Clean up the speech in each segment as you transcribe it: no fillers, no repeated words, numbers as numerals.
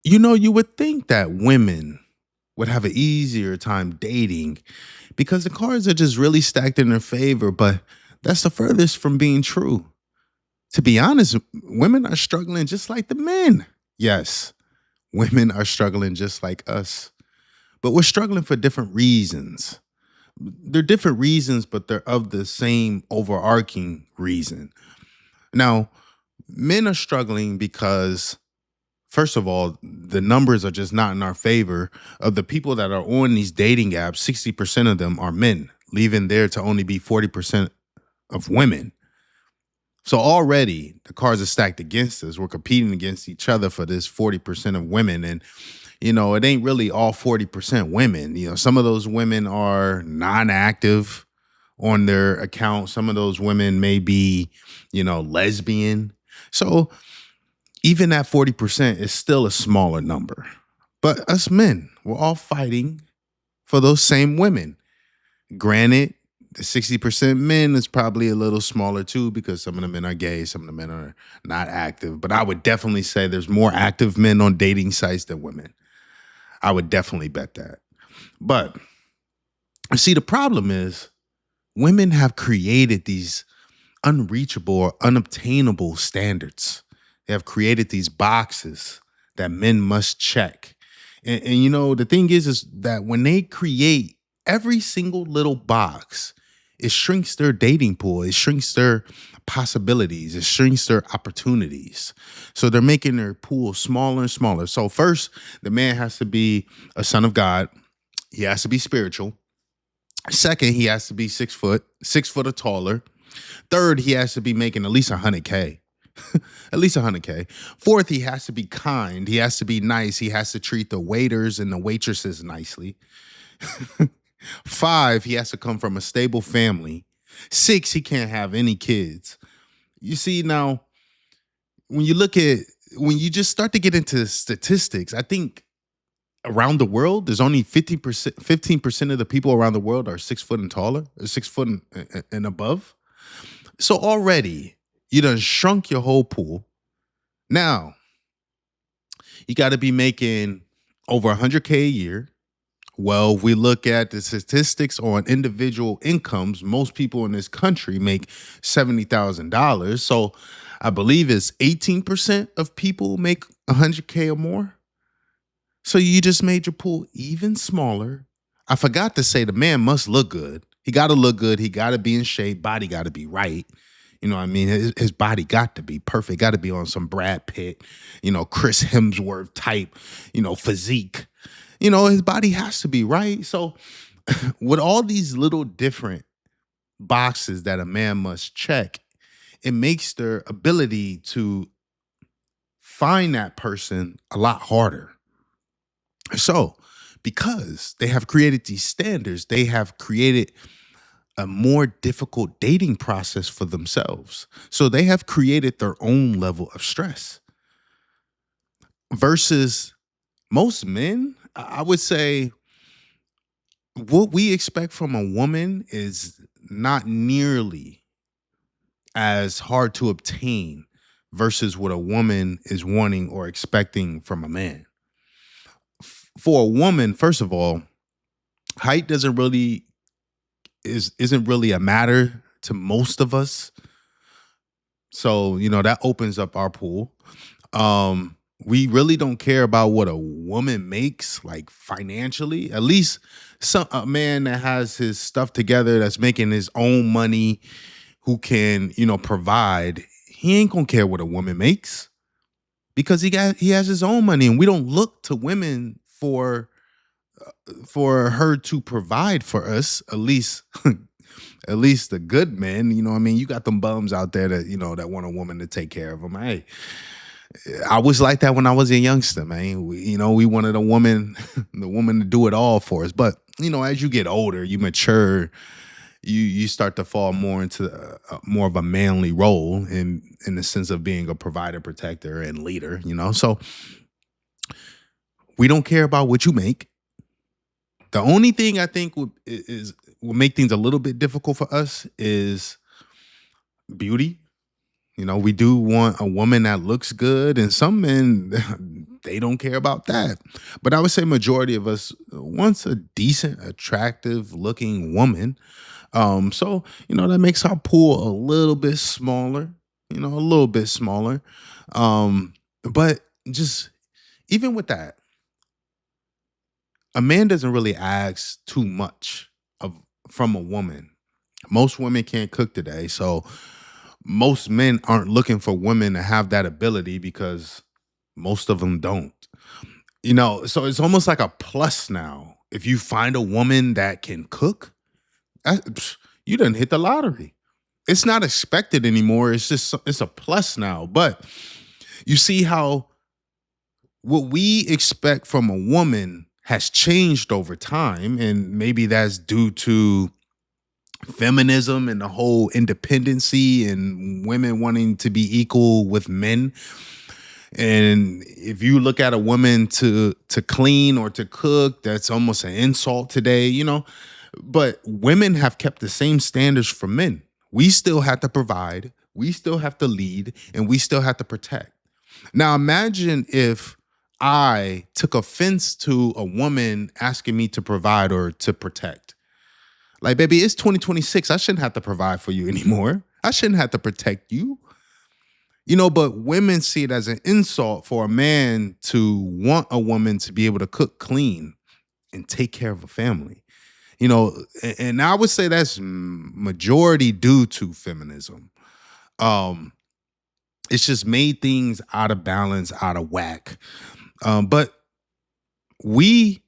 You would think that women would have an easier time dating because the cards are just really stacked in their favor, but that's the furthest from being true. To be honest, women are struggling just like the men. Yes, women are struggling just like us, but we're struggling for different reasons. They're different reasons, but they're of the same overarching reason. Now, men are struggling because, first of all, the numbers are just not in our favor. Of the people that are on these dating apps, 60% of them are men, leaving there to only be 40% of women. So already the cards are stacked against us. We're competing against each other for this 40% of women. And, it ain't really all 40% women. Some of those women are non active on their account. Some of those women may be, lesbian. So even that 40% is still a smaller number. But us men, we're all fighting for those same women. Granted, the 60% men is probably a little smaller too because some of the men are gay, some of the men are not active. But I would definitely say there's more active men on dating sites than women. I would definitely bet that. But see, the problem is women have created these unreachable or unobtainable standards. They have created these boxes that men must check. And the thing is that when they create every single little box, it shrinks their dating pool, it shrinks their possibilities, it shrinks their opportunities. So they're making their pool smaller and smaller. So first, the man has to be a son of God. He has to be spiritual. Second, he has to be 6 foot, 6 foot or taller. Third, he has to be making at least 100K. At least 100K. Fourth, he has to be kind. He has to be nice. He has to treat the waiters and the waitresses nicely. Five, he has to come from a stable family. Six, he can't have any kids. You see, now, when you just start to get into statistics, I think around the world, there's only 15% of the people around the world are 6 foot and taller, or 6 foot and above. So already, you done shrunk your whole pool. Now, you got to be making over 100K a year. Well, if we look at the statistics on individual incomes, most people in this country make $70,000. So I believe it's 18% of people make 100K or more. So you just made your pool even smaller. I forgot to say the man must look good. He got to look good. He got to be in shape. Body got to be right. You know what I mean? His body got to be perfect. Got to be on some Brad Pitt, Chris Hemsworth type, physique. His body has to be right. So with all these little different boxes that a man must check, it makes their ability to find that person a lot harder. So, because they have created these standards, they have created a more difficult dating process for themselves. So, they have created their own level of stress versus most men. I would say what we expect from a woman is not nearly as hard to obtain versus what a woman is wanting or expecting from a man. For a woman, first of all, height doesn't really isn't really a matter to most of us. So, that opens up our pool. We really don't care about what a woman makes, like financially. At least a man that has his stuff together, that's making his own money, who can, provide, he ain't gonna care what a woman makes because he has his own money, and we don't look to women for her to provide for us, at least at least the good men. You know what I mean? You got them bums out there that that want a woman to take care of them. Hey, I was like that when I was a youngster, man. We wanted a woman, the woman to do it all for us. But as you get older, you mature, you start to fall more into more of a manly role in the sense of being a provider, protector, and leader. So we don't care about what you make. The only thing I think will make things a little bit difficult for us is beauty. We do want a woman that looks good, and some men they don't care about that. But I would say majority of us wants a decent, attractive looking woman. So that makes our pool a little bit smaller, a little bit smaller. But just even with that, a man doesn't really ask too much of from a woman. Most women can't cook today, so most men aren't looking for women to have that ability because most of them don't. So it's almost like a plus now. If you find a woman that can cook, you didn't hit the lottery. It's not expected anymore. It's a plus now. But you see how what we expect from a woman has changed over time, and maybe that's due to feminism and the whole independency and women wanting to be equal with men. And if you look at a woman to clean or to cook, that's almost an insult today. But women have kept the same standards for men. We still have to provide, we still have to lead, and we still have to protect. Now imagine if I took offense to a woman asking me to provide or to protect. Like, baby, it's 2026. I shouldn't have to provide for you anymore. I shouldn't have to protect you. But women see it as an insult for a man to want a woman to be able to cook clean and take care of a family. And I would say that's majority due to feminism. Um, it's just made things out of balance, out of whack. But we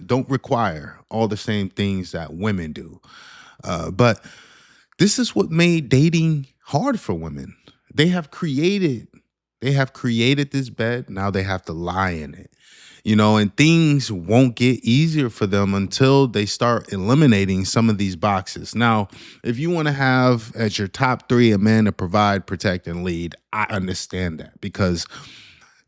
don't require all the same things that women do. But this is what made dating hard for women. They have created this bed. Now they have to lie in it. And things won't get easier for them until they start eliminating some of these boxes. Now, if you want to have as your top three a man to provide, protect, and lead, I understand that because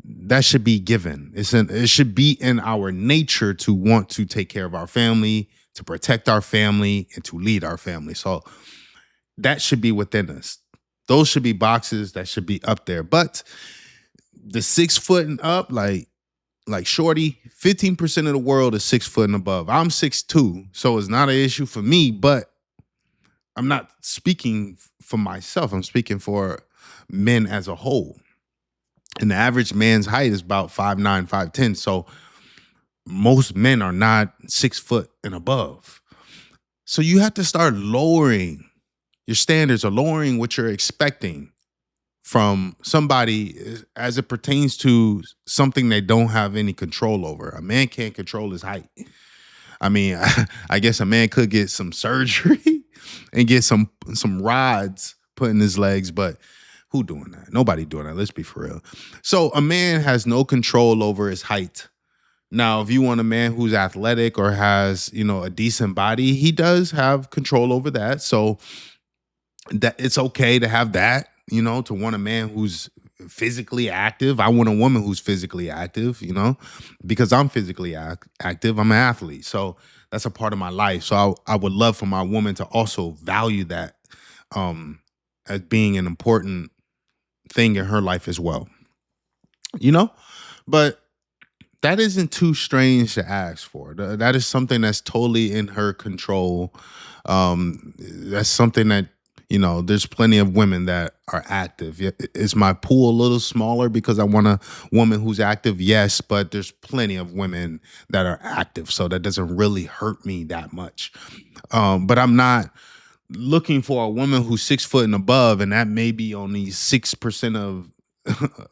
that should be given. It should be in our nature to want to take care of our family, to protect our family, and to lead our family. So that should be within us. Those should be boxes that should be up there. But the 6 foot and up, like Shorty, 15% of the world is 6 foot and above. I'm 6'2", so it's not an issue for me, but I'm not speaking for myself. I'm speaking for men as a whole. And the average man's height is about 5'9", 5'10". So most men are not 6 foot and above. So you have to start lowering your standards or lowering what you're expecting from somebody as it pertains to something they don't have any control over. A man can't control his height. I mean, I guess a man could get some surgery and get some rods put in his legs, but who doing that? Nobody doing that. Let's be for real. So a man has no control over his height. Now, if you want a man who's athletic or has, a decent body, he does have control over that. So that it's okay to have that, to want a man who's physically active. I want a woman who's physically active, because I'm physically active. I'm an athlete. So that's a part of my life. So I would love for my woman to also value that as being an important thing in her life as well. But that isn't too strange to ask for. That is something that's totally in her control. That's something that, there's plenty of women that are active. Is my pool a little smaller because I want a woman who's active? Yes, but there's plenty of women that are active. So that doesn't really hurt me that much. But I'm not looking for a woman who's 6 foot and above, and that may be only 6% of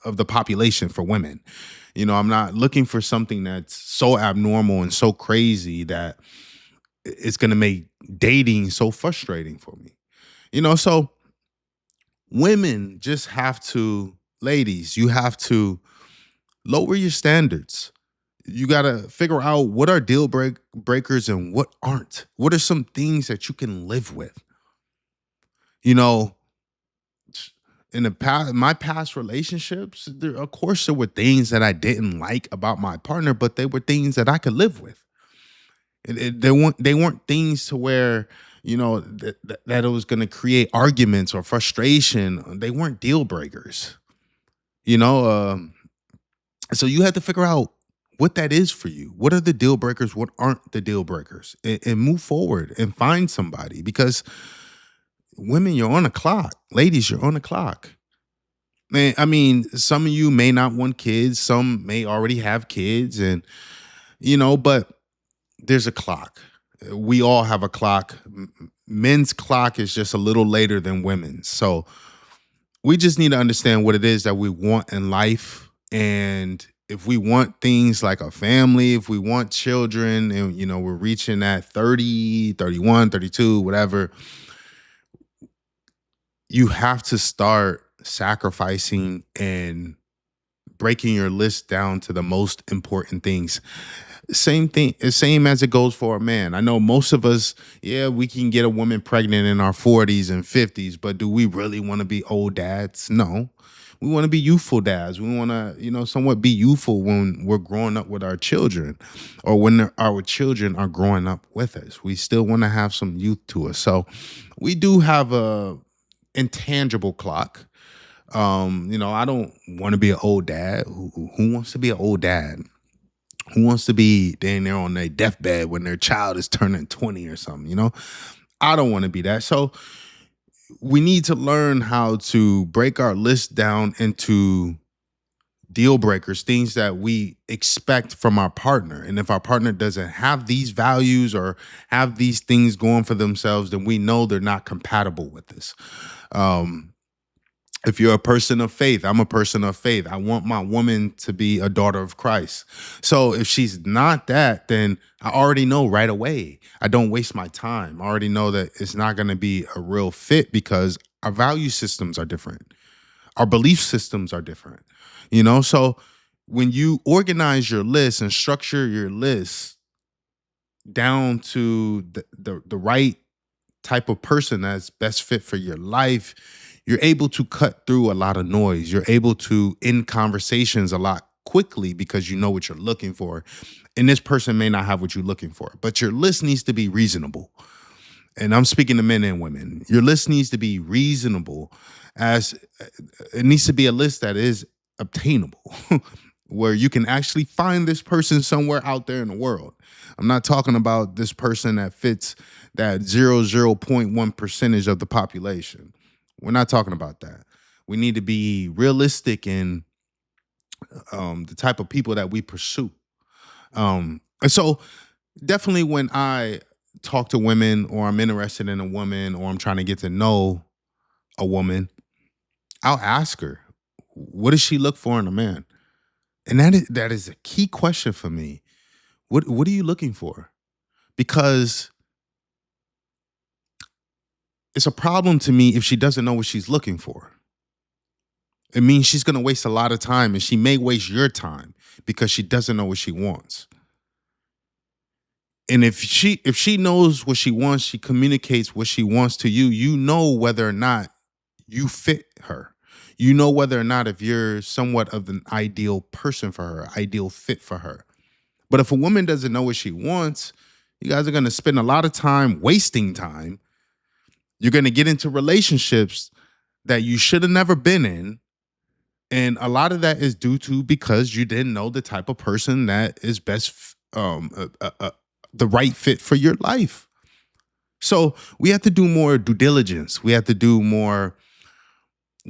of the population for women. I'm not looking for something that's so abnormal and so crazy that it's going to make dating so frustrating for me. So women just have to, ladies, you have to lower your standards. You got to figure out what are deal breakers and what aren't. What are some things that you can live with? In the past, my past relationships, of course, there were things that I didn't like about my partner, but they were things that I could live with. They weren't things to where that it was going to create arguments or frustration. They weren't deal breakers. You know, So you have to figure out what that is for you. What are the deal breakers? What aren't the deal breakers? And move forward and find somebody, because women, you're on a clock. Ladies, you're on a clock. Man, I mean, some of you may not want kids, some may already have kids, and but there's a clock. We all have a clock. Men's clock is just a little later than women's. So we just need to understand what it is that we want in life. And if we want things like a family, if we want children, and we're reaching that 30, 31, 32, whatever, you have to start sacrificing and breaking your list down to the most important things. Same thing, same as it goes for a man. I know most of us, yeah, we can get a woman pregnant in our 40s and 50s, but do we really want to be old dads? No. We want to be youthful dads. We want to, somewhat be youthful when we're growing up with our children, or when our children are growing up with us. We still want to have some youth to us. So we do have a intangible clock. I don't want to be an old dad. Who wants to be an old dad? Who wants to be then there on their deathbed when their child is turning 20 or something, I don't want to be that. So we need to learn how to break our list down into deal breakers, things that we expect from our partner. And if our partner doesn't have these values or have these things going for themselves, then we know they're not compatible with us. If you're a person of faith, I'm a person of faith. I want my woman to be a daughter of Christ. So if she's not that, then I already know right away. I don't waste my time. I already know that it's not going to be a real fit, because our value systems are different. Our belief systems are different. So when you organize your list and structure your list down to the right type of person that's best fit for your life, you're able to cut through a lot of noise. You're able to end conversations a lot quickly because you know what you're looking for. And this person may not have what you're looking for, but your list needs to be reasonable. And I'm speaking to men and women. Your list needs to be reasonable, as it needs to be a list that is obtainable, where you can actually find this person somewhere out there in the world. I'm not talking about this person that fits that 0.1 percentage of the population. We're not talking about that. We need to be realistic in the type of people that we pursue. And so definitely when I talk to women, or I'm interested in a woman, or I'm trying to get to know a woman, I'll ask her, what does she look for in a man? And that is a key question for me. What are you looking for? Because it's a problem to me if she doesn't know what she's looking for. It means she's going to waste a lot of time, and she may waste your time because she doesn't know what she wants. And if she knows what she wants, she communicates what she wants to you, you know whether or not you fit her. You know whether or not if you're somewhat of an ideal person for her, ideal fit for her. But if a woman doesn't know what she wants, you guys are going to spend a lot of time wasting time. You're going to get into relationships that you should have never been in. And a lot of that is due to because you didn't know the type of person that is best, the right fit for your life. So we have to do more due diligence. We have to do more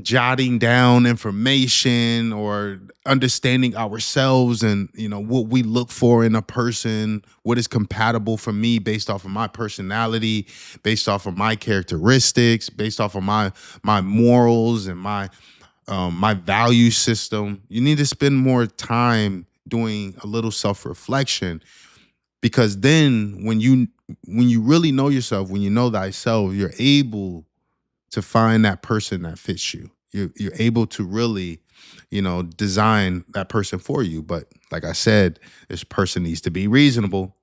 jotting down information, or understanding ourselves, and what we look for in a person, what is compatible for me based off of my personality, based off of my characteristics, based off of my morals and my value system. You need to spend more time doing a little self-reflection, because then when you really know yourself, when you know thyself, you're able to find that person that fits you. You're able to really, design that person for you. But like I said, this person needs to be reasonable.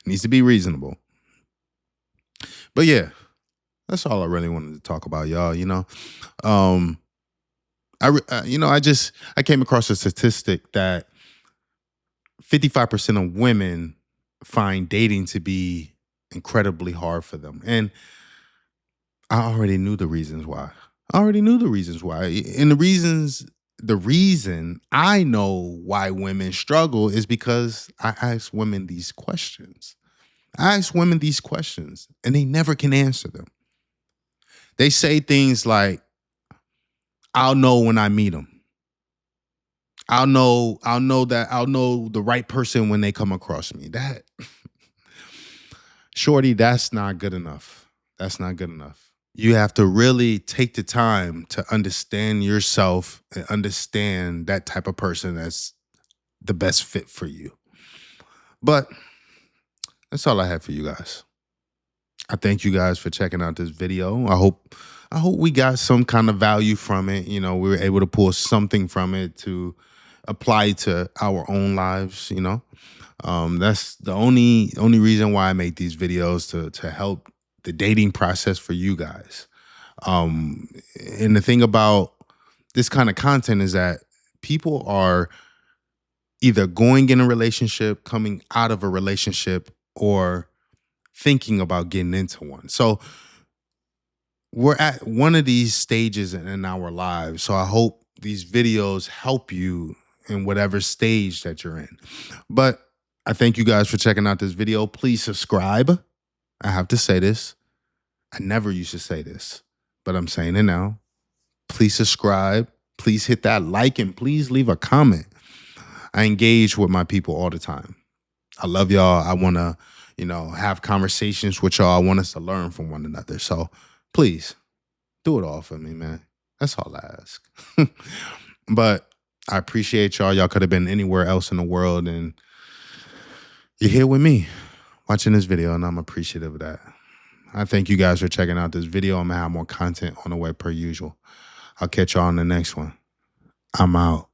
Needs to be reasonable. But yeah, that's all I really wanted to talk about, y'all. Um, I came across a statistic that 55% of women find dating to be incredibly hard for them, and I already knew the reasons why. I already knew the reasons why. And the reasons the reason I know why women struggle is because I ask women these questions. I ask women these questions and they never can answer them. They say things like, I'll know when I meet them. I'll know the right person when they come across me. That shorty, that's not good enough. That's not good enough. You have to really take the time to understand yourself and understand that type of person that's the best fit for you. But that's all I have for you guys. I thank you guys for checking out this video. I hope we got some kind of value from it. You know, we were able to pull something from it to apply to our own lives, you know. That's the only reason why I make these videos, to help the dating process for you guys. Um, and the thing about this kind of content is that people are either going in a relationship, coming out of a relationship, or thinking about getting into one. So we're at one of these stages in our lives. So I hope these videos help you in whatever stage that you're in. But I thank you guys for checking out this video. Please subscribe. I have to say this. I never used to say this, but I'm saying it now. Please subscribe. Please hit that like and please leave a comment. I engage with my people all the time. I love y'all. I want to, have conversations with y'all. I want us to learn from one another. So please do it all for me, man. That's all I ask. But I appreciate y'all. Y'all could have been anywhere else in the world and you're here with me watching this video, and I'm appreciative of that. I thank you guys for checking out this video. I'm going to have more content on the way per usual. I'll catch y'all on the next one. I'm out.